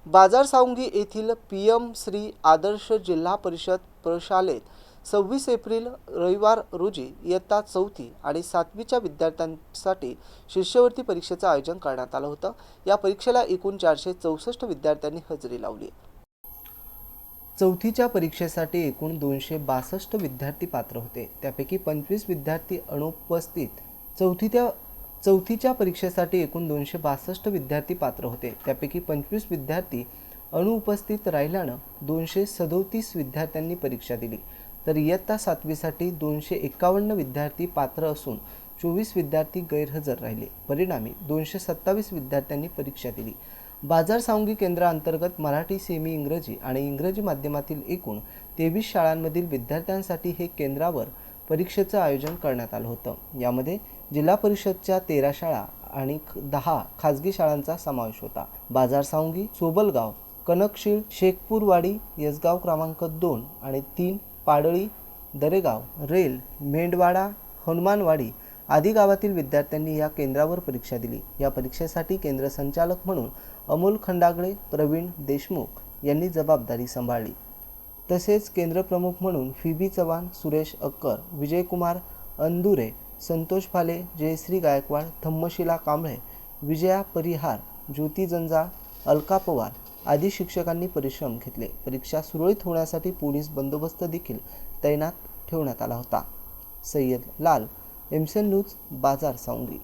बाजार सावंगी येथील PM श्री आदर्श जिल्हा परिषद प्रशालेत 26 एप्रिल रविवार रोजी इयत्ता 4थी आणि 7वीच्या विद्यार्थ्यांसाठी शिष्यवृत्ती परीक्षेचं आयोजन करण्यात आलं होतं। या परीक्षेला एकूण 464 विद्यार्थ्यांनी हजेरी लावली। चौथीच्या परीक्षेसाठी एकूण 262 विद्यार्थी पात्र होते, त्यापैकी 25 विद्यार्थी अनुपस्थित। चौथीच्या परीक्षेसाठी एकूण 262 विद्यार्थी पात्र होते, त्यापैकी 25 विद्यार्थी अनुपस्थित राहिल्यानं 237 विद्यार्थ्यांनी परीक्षा दिली। तर इयत्ता 7वीसाठी 251 विद्यार्थी पात्र असून 24 विद्यार्थी गैरहजर राहिले। परिणामी 227 विद्यार्थ्यांनी परीक्षा दिली। बाजार सावंगी केंद्राअंतर्गत मराठी, सेमी इंग्रजी आणि इंग्रजी माध्यमातील एकूण 23 शाळांमधील विद्यार्थ्यांसाठी हे केंद्रावर परीक्षेचं आयोजन करण्यात आलं होतं। यामध्ये जिल्हा परिषदच्या 13 शाळा आणि 10 खाजगी शाळांचा समावेश होता। बाजार सावंगी, सोबलगाव, कनकशीळ, शेखपूरवाडी, यसगाव क्रमांक 2 आणि 3, पाडळी, दरेगाव, रेल, मेंढवाडा, हनुमानवाडी आदी गावातील विद्यार्थ्यांनी या केंद्रावर परीक्षा दिली। या परीक्षेसाठी केंद्र संचालक म्हणून अमोल खंडागळे, प्रवीण देशमुख यांनी जबाबदारी सांभाळली। तसेच केंद्र प्रमुख म्हणून फिबी चव्हाण, सुरेश अक्कर, विजयकुमार अंदुरे, संतोष फाले, जयश्री गायकवाड, धम्मशिला कांबळे, विजया परिहार, ज्योती जंजाळ, अलका पवार आदी शिक्षकांनी परिश्रम घेतले। परीक्षा सुरळीत होण्यासाठी पोलीस बंदोबस्त देखील तैनात ठेवण्यात आला होता। सय्यद लाल, MCN न्यूज, बाजार सावंगी।